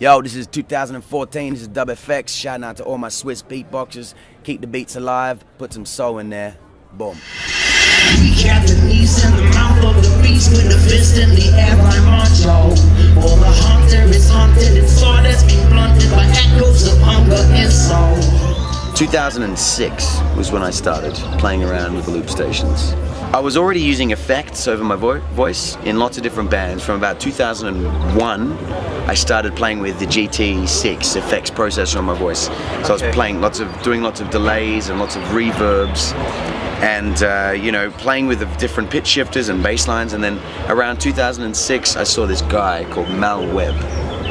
Yo, this is 2014, this is WFX, shouting out to all my Swiss beatboxers. Keep the beats alive, put some soul in there, boom. We got the knees in the mouth of the beast with the fist in the air like Macho. For the hunter is hunted and sword that's been blunted by echoes of hunger and soul. 2006 was when I started playing around with the loop stations. I was already using effects over my voice in lots of different bands. From about 2001, I started playing with the GT6 effects processor on my voice. So I was playing doing lots of delays and lots of reverbs, and you know, playing with the different pitch shifters and bass lines. And then around 2006, I saw this guy called Mal Webb.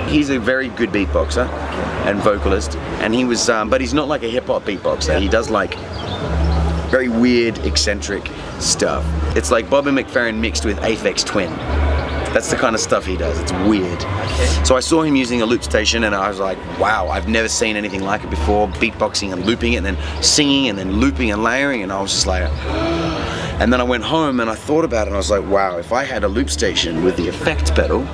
He's a very good beatboxer and vocalist, and he was, but he's not like a hip hop beatboxer. He does like very weird, eccentric stuff. It's like Bobby McFerrin mixed with Aphex Twin. That's the kind of stuff he does. It's weird. So I saw him using a loop station, and I was like, wow, I've never seen anything like it before. Beatboxing and looping it, and then singing, and then looping and layering, and I was just like, and then I went home and I thought about it, and I was like, wow, if I had a loop station with the effect pedal,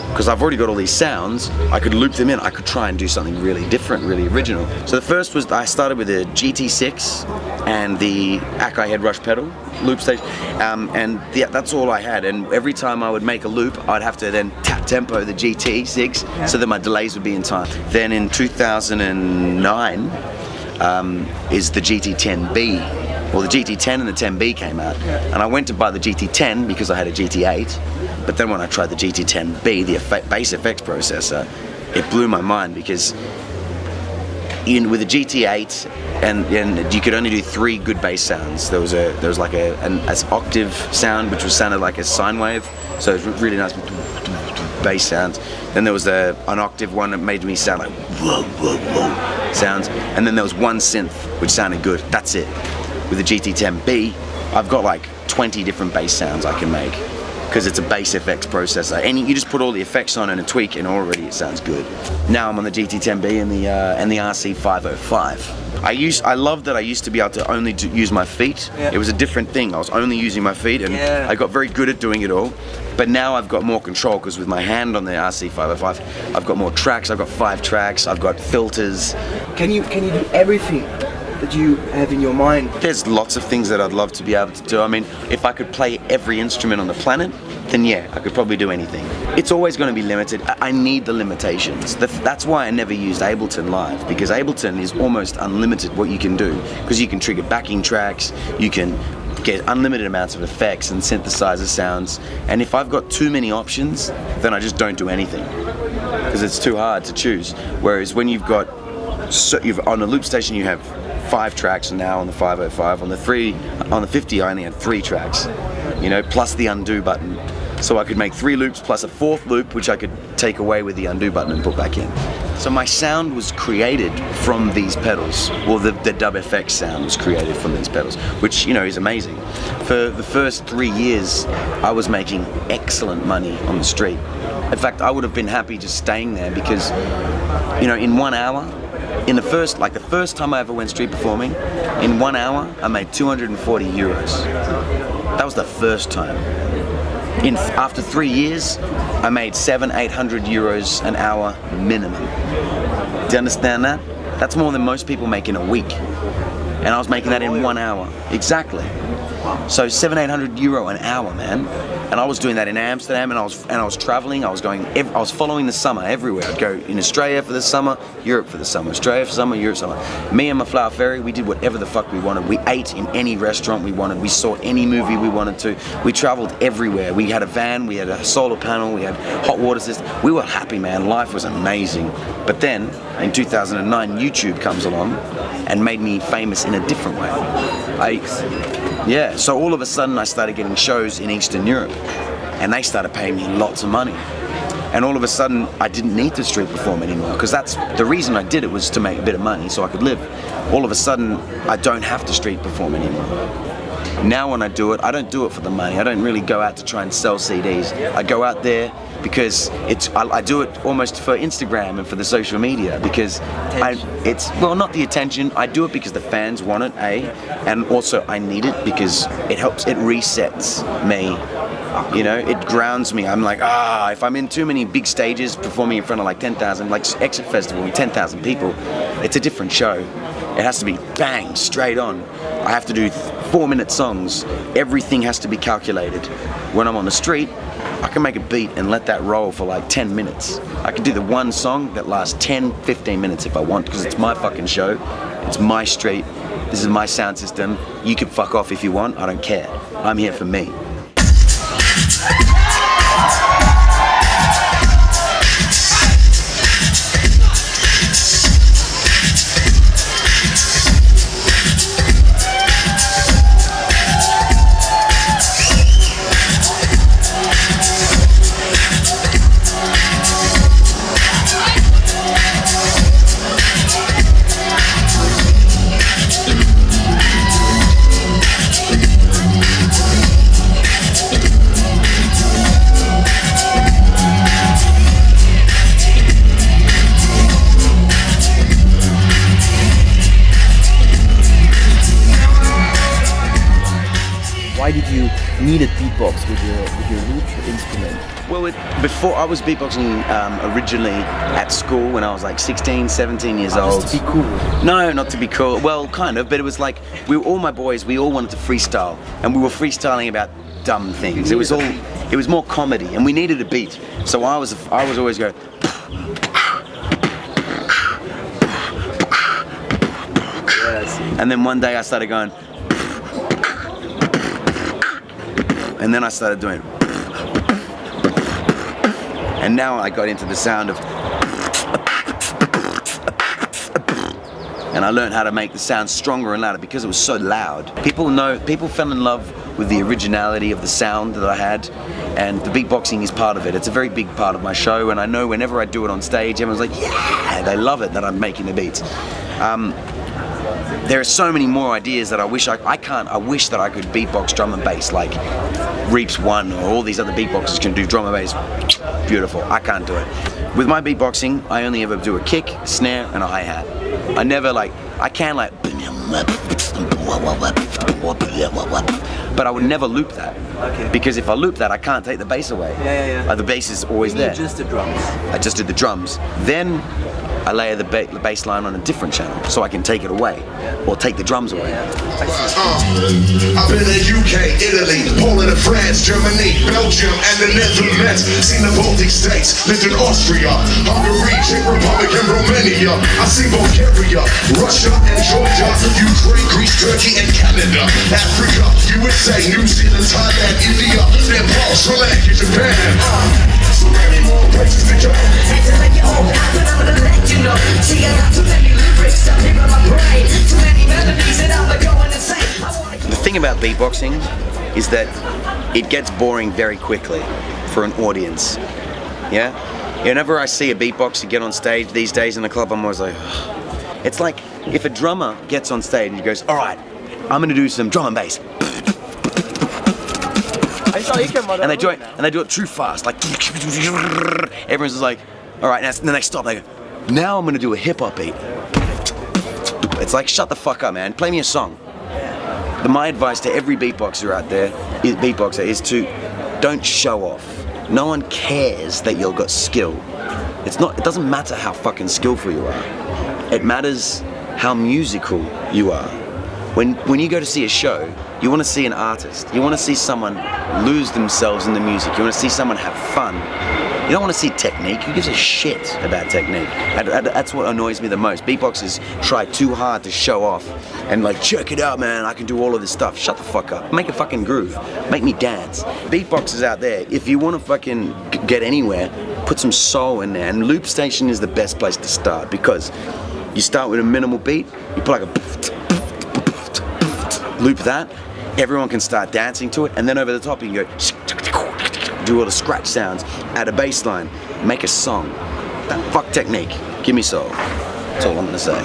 because I've already got all these sounds, I could loop them in. I could try and do something really different, really original. So the first was, I started with the GT6 and the Akai Head Rush pedal loop station, and that's all I had. And every time I would make a loop, I'd have to then tap tempo the GT6 so that my delays would be in time. Then in 2009 is the GT10B. Well, the GT10 and the 10B came out, and I went to buy the GT10 because I had a GT8, but then when I tried the GT10B, the bass effects processor, it blew my mind, because with the GT8, and you could only do 3 good bass sounds. There was like an octave sound, which sounded like a sine wave, so it was really nice bass sounds. Then there was an octave one that made me sound like whoa, whoa, whoa sounds, and then there was one synth which sounded good. That's it. With the GT10B, I've got like 20 different bass sounds I can make, because it's a bass effects processor, and you just put all the effects on and a tweak, and already it sounds good. Now I'm on the GT10B and the RC505. I love that I used to be able to only use my feet. Yeah. It was a different thing. I was only using my feet, and I got very good at doing it all. But now I've got more control, because with my hand on the RC505, I've got more tracks. I've got 5 tracks. I've got filters. Can you do everything that you have in your mind? There's lots of things that I'd love to be able to do. I mean, if I could play every instrument on the planet, then yeah, I could probably do anything. It's always going to be limited. I need the limitations. That's why I never used Ableton Live, because Ableton is almost unlimited what you can do, because you can trigger backing tracks, you can get unlimited amounts of effects and synthesizer sounds, and if I've got too many options, then I just don't do anything, because it's too hard to choose. Whereas when you've got, on the loop station you have 5 tracks, and now on the 505, on the 50 I only had 3 tracks, you know, plus the undo button. So I could make 3 loops plus a 4th loop, which I could take away with the undo button and put back in. So my sound was created from these pedals. Well, the WFX sound was created from these pedals, which, you know, is amazing. For the first 3 years, I was making excellent money on the street. In fact, I would have been happy just staying there, because, you know, in 1 hour, the first time I ever went street performing, in 1 hour, I made 240 euros. That was the first time. After 3 years, I made 700-800 euros an hour minimum. Do you understand that? That's more than most people make in a week. And I was making that in 1 hour. Exactly. So 700-800 euro an hour, man. And I was doing that in Amsterdam, and I was traveling. I was following the summer everywhere. I'd go in Australia for the summer, Europe for the summer, Australia for summer, Europe for summer. Me and my Flower Fairy, we did whatever the fuck we wanted. We ate in any restaurant we wanted. We saw any movie we wanted to. We traveled everywhere. We had a van, we had a solar panel, we had hot water system. We were happy, man. Life was amazing. But then, in 2009, YouTube comes along and made me famous in a different way. So all of a sudden I started getting shows in Eastern Europe, and they started paying me lots of money. And all of a sudden I didn't need to street perform anymore, because that's the reason I did it, was to make a bit of money so I could live. All of a sudden I don't have to street perform anymore. Now when I do it, I don't do it for the money. I don't really go out to try and sell CDs. I go out there because I do it almost for Instagram and for the social media, because well, not the attention. I do it because the fans want it, and also I need it because it helps. It resets me You know, it grounds me. I'm like, if I'm in too many big stages performing in front of like 10,000, like Exit Festival with 10,000 people, it's a different show. It has to be bang, straight on. I have to do 4-minute songs. Everything has to be calculated. When I'm on the street, I can make a beat and let that roll for like 10 minutes. I can do the one song that lasts 10, 15 minutes if I want, because it's my fucking show. It's my street. This is my sound system. You can fuck off if you want. I don't care. I'm here for me. Why did you need a beatbox with your loop instrument? Well, before I was beatboxing originally at school when I was like 16, 17 years old. Just to be cool? No, not to be cool. Well, kind of, but it was like, all my boys, we all wanted to freestyle, and we were freestyling about dumb things. It was more comedy, and we needed a beat. So I was always going, and then one day I started going, and then I started doing, and now I got into the sound of, and I learned how to make the sound stronger and louder because it was so loud. People fell in love with the originality of the sound that I had, and the beatboxing is part of it. It's a very big part of my show, and I know whenever I do it on stage, everyone's like, yeah, they love it that I'm making the beats. There are so many more ideas that I wish that I could beatbox drum and bass like Reaps One or all these other beatboxers can do drum and bass. Beautiful. I can't do it. With my beatboxing, I only ever do a kick, a snare, and a hi-hat. I can but I would never loop that. Okay. Because if I loop that, I can't take the bass away. Yeah. The bass is always there. Just the drums. I just did the drums. Then I layer the bass line on a different channel so I can take it away or take the drums away. I've been in UK, Italy, Poland, France, Germany, Belgium, and the Netherlands. Seen the Baltic states, lived in Austria, Hungary, Czech Republic, and Romania. I've seen Bulgaria, Russia, and Georgia, Ukraine, Greece, Turkey, and Canada, Africa, USA, New Zealand, Thailand, India, Nepal, Sri Lanka, Japan. So many more places to go. To make it all happen, I'm gonna let you know. See, I got too many lyrics stuck in my brain. Too many melodies and I'm going insane. The thing about beatboxing is that it gets boring very quickly for an audience. Yeah? Whenever I see a beatboxer get on stage these days in the club, I'm always like, ugh. It's like if a drummer gets on stage and he goes, all right, I'm gonna do some drum and bass. And they do it too fast, like everyone's just like, all right, and then they stop. They go, now I'm gonna do a hip hop beat. It's like, shut the fuck up, man. Play me a song. My advice to every beatboxer out there is to don't show off. No one cares that you've got skill. It doesn't matter how fucking skillful you are. It matters how musical you are. When you go to see a show, you want to see an artist. You want to see someone lose themselves in the music. You want to see someone have fun. You don't want to see technique. Who gives a shit about technique? That's what annoys me the most. Beatboxers try too hard to show off and like, check it out, man, I can do all of this stuff. Shut the fuck up. Make a fucking groove. Make me dance. Beatboxers out there, if you want to fucking get anywhere, put some soul in there. And Loop Station is the best place to start because you start with a minimal beat, you put like a loop that, everyone can start dancing to it, and then over the top you can go do all the scratch sounds, add a bass line, make a song. Fuck technique, give me soul. That's all I'm gonna say.